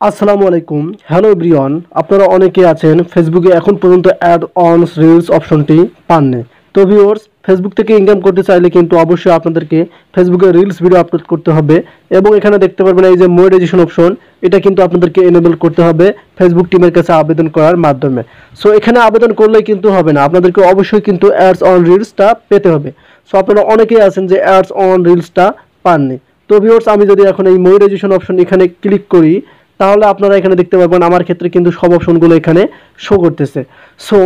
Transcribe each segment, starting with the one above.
আসসালামু আলাইকুম। Hello everyone, আপনারা অনেকে আছেন ফেসবুকে এখন পর্যন্ত অ্যাড অনস রিলস অপশনটি পাননি। তো ভিউয়ার্স, ফেসবুক থেকে ইনকাম করতে চাইলে কিন্তু অবশ্যই আপনাদেরকে ফেসবুকে রিলস ভিডিও আপলোড করতে হবে এবং এখানে দেখতে পারবেন এই যে মনিটাইজেশন অপশন, এটা কিন্তু আপনাদেরকে এনেবল করতে হবে ফেসবুক টিমের কাছে আবেদন করার মাধ্যমে। সো এখানে আবেদন করলেই কিন্তু হবে না, আপনাদেরকে অবশ্যই কিন্তু অ্যাডস অন রিলসটা পেতে হবে। সো আপনারা অনেকেই আছেন যে অ্যাডস অন রিলসটা পাননি। তো ভিউয়ার্স, আমি যদি এখন এই মনিটাইজেশন অপশন এখানে ক্লিক করি, তাহলে আপনারা এখানে দেখতে পাবেন আমার ক্ষেত্রে কিন্তু সব অপশনগুলো এখানে শো করতেছে। সো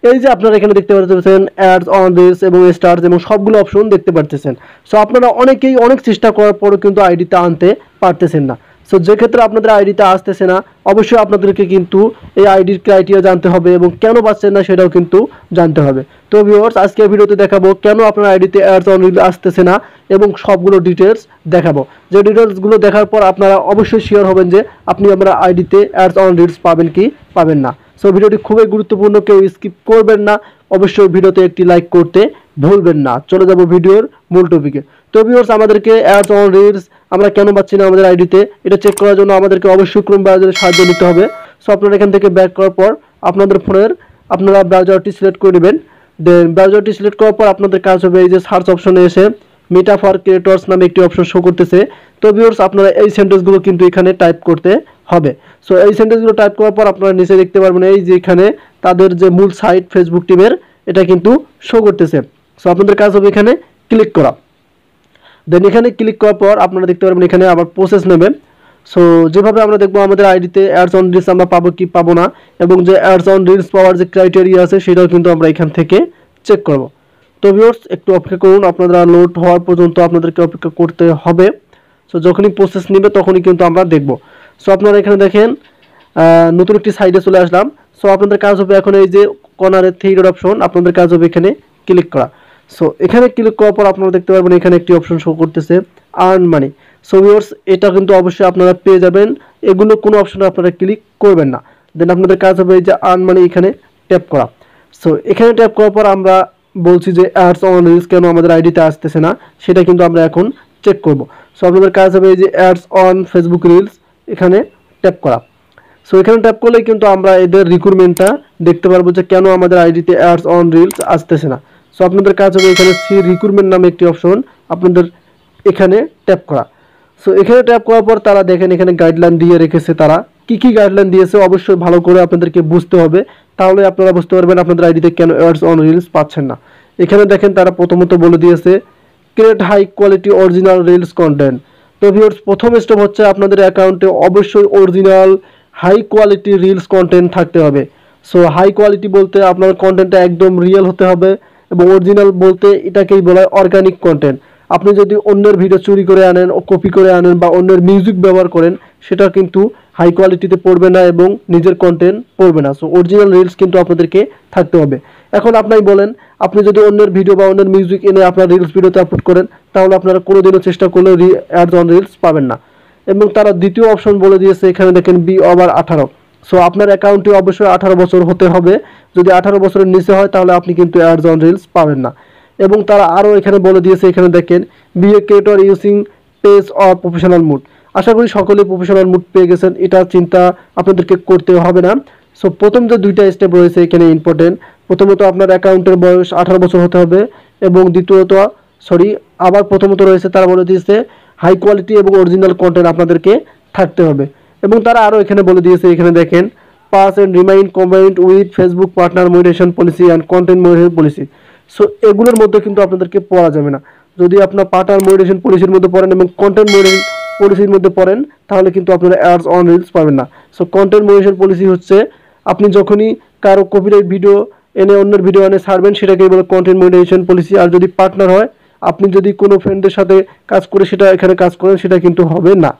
এই যে আপনারা এখানে দেখতে পাচ্ছেন অ্যাডস অন রিলস এবং স্টার্স এবং সবগুলো অপশন দেখতে পাচ্ছেন। সো আপনারা অনেকেই অনেক চেষ্টা করার পরও কিন্তু আইডিতে আনতে পারতেছেন না। সো যে ক্ষেত্রে আপনাদের আইডিতে আসতেছে না, অবশ্যই আপনাদেরকে কিন্তু এই আইডির ক্রাইটেরিয়া জানতে হবে এবং কেন পাচ্ছেন না সেটাও কিন্তু জানতে হবে। তো ভিউয়ার্স, আজকের ভিডিওতে দেখাবো কেন আপনার আইডিতে অ্যাডস অন রিল আসতেছে না এবং সবগুলো ডিটেলস দেখাবো। যে ডিটেলসগুলো দেখার পর আপনারা অবশ্যই শিওর হবেন যে আপনি আপনার আইডিতে অ্যাডস অন রিলস পাবেন কি পাবেন না। সো ভিডিওটি খুবই গুরুত্বপূর্ণ, কেউ স্কিপ করবেন না, অবশ্যই ভিডিওতে একটি লাইক করতে ভুলবেন না। চলে যাব ভিডিওর মূল টপিকে। তো ভিউয়ার্স, আমাদেরকে অ্যাডস অন রিলস আমরা কেন পাচ্ছি না আমাদের আইডিতে, এটা চেক করার জন্য আমাদেরকে অবশ্যই ক্রোম ব্রাউজারের সাহায্য নিতে হবে। সো আপনারা এখান থেকে ব্যাক করার পর আপনাদের ফোনের আপনারা ব্রাউজারটি সিলেক্ট করে নেবেন। দেন ব্রাউজারটি সিলেক্ট করার পর আপনাদের কাজ হবে এই যে সার্চ অপশনে এসে মেটা ফর ক্রিয়েটর্স নামে একটি অপশন শো করতেছে। তো ভিউয়ার্স, আপনারা এই সেন্টেন্সগুলো কিন্তু এখানে টাইপ করতে হবে। সো এই সেন্টেন্সগুলো টাইপ করার পর আপনারা নিচে দেখতে পারবেন এই যে এখানে তাদের যে মূল সাইট ফেসবুক টিমের, এটা কিন্তু শো করতেছে। সো আপনাদের কাজ হবে এখানে ক্লিক করা। দেন এখানে ক্লিক করার পর আপনারা দেখতে পারবেন এখানে আবার প্রসেস নেবে। সো যেভাবে আমরা দেখবো আমাদের আইডিতে অ্যাডস অন রিলস আমরা পাবো কি পাবো না এবং যে অ্যাডস অন রিলস পাওয়ার যে ক্রাইটেরিয়া আছে সেটাও কিন্তু আমরা এখান থেকে চেক করব। তো ভিউয়ার্স, একটু অপেক্ষা করুন, আপনারা লোড হওয়ার পর্যন্ত আপনাদেরকে অপেক্ষা করতে হবে। সো যখনই প্রসেস নেবে তখনই কিন্তু আমরা দেখব। সো আপনারা এখানে দেখেন নতুন একটি সাইডে চলে আসলাম। সো আপনাদের কাজ হবে এখন এই যে কর্নারে থ্রি ডট অপশন, আপনাদের কাজ হবে এখানে ক্লিক করা। সো এখানে ক্লিক করার পর আপনারা দেখতে পারবেন এখানে একটি অপশন শো করতেছে আর্ন মানি। সো ভিউয়ার্স, এটা কিন্তু অবশ্যই আপনারা পেয়ে যাবেন, এগুলো কোনো অপশনে আপনারা ক্লিক করবেন না। দেন আপনাদের কাজ হবে এই যে আর্ন মানি, এখানে ট্যাপ করা। সো এখানে ট্যাপ করার পর আমরা বলছি যে অ্যাডস অন রিলস কেন আমাদের আইডিতে আসতেছে না সেটা কিন্তু আমরা এখন চেক করব। সো আপনাদের কাজ হবে এই যে অ্যাডস অন ফেসবুক রিলস, এখানে ট্যাপ করা। সো এখানে ট্যাপ করলেই কিন্তু আমরা এদের রিক্রুটমেন্টটা দেখতে পারবো যে কেন আমাদের আইডিতে অ্যাডস অন রিলস আসতেছে না। সো আপনাদের কাজ হবে এখানে সি রিক্রুটমেন্ট নামে একটি অপশন, আপনাদের এখানে ট্যাপ করা। সো এখানে ট্যাপ করার পর তারা দেখেন এখানে গাইডলাইন দিয়ে রেখেছে, তারা কি গাইডলাইন দিয়েছে অবশ্যই ভালো করে আপনাদেরকে বুঝতে হবে, তাহলে আপনারা বুঝতে পারবেন আপনাদের আইডিতে কেন অ্যাডস অন রিলস পাচ্ছেন না। এখানে দেখেন তারা প্রথমত বলে দিয়েছে create high quality original reels content. তো ভিউয়ার্স, প্রথম স্টেপ হচ্ছে আপনাদের অ্যাকাউন্টে অবশ্যই original high quality reels content থাকতে হবে। সো হাই কোয়ালিটি বলতে আপনার কন্টেন্টটা একদম রিয়েল হতে হবে এবং অরিজিনাল বলতে এটাকেই বলা হয় অর্গানিক কন্টেন্ট। আপনি যদি অন্যের ভিডিও চুরি করে আনেন ও কপি করে আনেন বা অন্যের মিউজিক ব্যবহার করেন, সেটা কিন্তু হাই কোয়ালিটিতে পড়বে না এবং নিজের কন্টেন্ট পড়বে না। সো অরিজিনাল রিলস কিন্তু আপনাদেরকে থাকতে হবে। এখন আপনাই বলেন, আপনি যদি অন্যের ভিডিও বা অন্যের মিউজিক এনে আপনার রিলস ভিডিওতে আপলোড করেন, তাহলে আপনারা কোনোদিনও চেষ্টা করলেও অ্যাডস অন রিলস পাবেন না। এবং তারা দ্বিতীয় অপশন বলে দিয়েছে এখানে দেখেন বি ওভার 18। সো আপনার অ্যাকাউন্টে অবশ্যই 18 বছর হতে হবে, যদি 18 বছরের নিচে হয় তাহলে আপনি কিন্তু অ্যাডস অন রিলস পাবেন না। এবং তারা আরও এখানে বলে দিয়েছে, এখানে দেখেন be a creator using page or professional mode. আশা করি সকলেই প্রফেশনাল মুড পেয়ে গেছেন, এটা চিন্তা আপনাদেরকে করতে হবে না। সো প্রথম যে দুইটা স্টেপ রয়েছে এখানে ইম্পর্টেন্ট, প্রথমত আপনার অ্যাকাউন্টের বয়স 18 বছর হতে হবে এবং প্রথমত রয়েছে তারা বলে দিয়েছে হাই কোয়ালিটি এবং অরিজিনাল কন্টেন্ট আপনাদেরকে থাকতে হবে। এবং তারা আরও এখানে বলে দিয়েছে, এখানে দেখেন pass and remind combined with Facebook partner monetisation policy and content monetisation policy. So এগুলোর মধ্যে কিন্তু আপনাদেরকে পড়া যাবে না। যদি আপনার পার্টনার মনিটাইজেশন পলিসির মধ্যে পড়েন এবং কন্টেন্ট মনিটাইজেশন পলিসির মধ্যে পড়েন, তাহলে কিন্তু আপনারা অ্যাডস অন রিলস পাবেন না। সো কন্টেন্ট মনিটাইজেশন পলিসি হচ্ছে আপনি যখনই কারো কপিরাইট ভিডিও এনে অন্যের ভিডিও এনে ছাড়বেন, সেটাকেই বলে কন্টেন্ট মনিটাইজেশন পলিসি। আর যদি পার্টনার হয়, আপনি যদি কোনো ফ্রেন্ডের সাথে কাজ করে সেটা এখানে কাজ করেন, সেটা কিন্তু হবে না।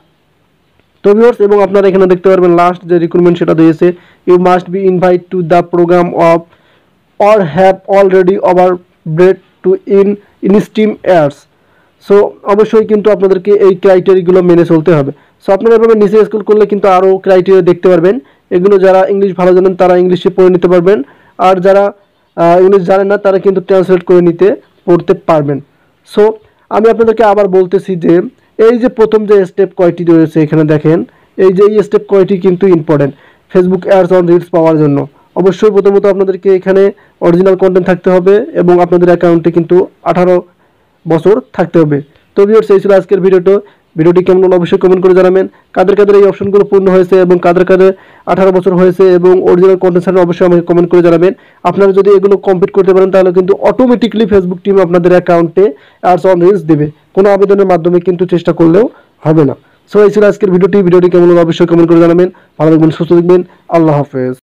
তো ভিউয়ার্স, এবং আপনারা এখানে দেখতে পারবেন লাস্ট যে রিক্রুটমেন্ট সেটা দিয়েছে, you must be invite to the programme of or have already overbred to in STEAM ads। So অবশ্যই কিন্তু আপনাদেরকে এই ক্রাইটেরিয়াগুলো মেনে চলতে হবে। সো আপনারা এভাবে নিচে স্ক্রল করলে কিন্তু আরও ক্রাইটেরিয়া দেখতে পারবেন, এগুলো যারা ইংলিশ ভালো জানেন তারা ইংলিশে পড়ে নিতে পারবেন, আর যারা ইংলিশ জানেন না তারা কিন্তু ট্রান্সলেট করে পড়তে পারবেন। সো আমি আপনাদেরকে আবার বলতেছি যে এই যে প্রথম যে স্টেপ কয়টি রয়েছে এখানে দেখেন, এই যে এই স্টেপ কয়টি কিন্তু important Facebook ads on reels পাওয়ার জন্য। অবশ্যই প্রথমত আপনাদেরকে এখানে অরিজিনাল কন্টেন্ট থাকতে হবে এবং আপনাদের অ্যাকাউন্টে কিন্তু 18 বছর থাকতে হবে। তো ভিউয়ার্স, এই ছিল আজকের ভিডিওটি কেমন হলো অবশ্যই কমেন্ট করে জানাবেন। কাদের কাদের এই অপশনগুলো পূর্ণ হয়েছে এবং কাদের কাদের 18 বছর হয়েছে এবং অরিজিনাল কন্টেন্ট ছাড়া অবশ্যই আমাকে কমেন্ট করে জানাবেন। আপনারা যদি এগুলো কমপ্লিট করতে পারেন তাহলে কিন্তু অটোমেটিকলি ফেসবুক টিম আপনাদের অ্যাকাউন্টে অ্যাডস অন রিলস দেবে, কোনো আবেদনের মাধ্যমে কিন্তু চেষ্টা করলেও হবে না। সো এই ছিল আজকের ভিডিওটি কেমন হলো অবশ্যই কমেন্ট করে জানাবেন। ভালো থাকবেন, সুস্থ থাকবেন, আল্লাহ হাফেজ।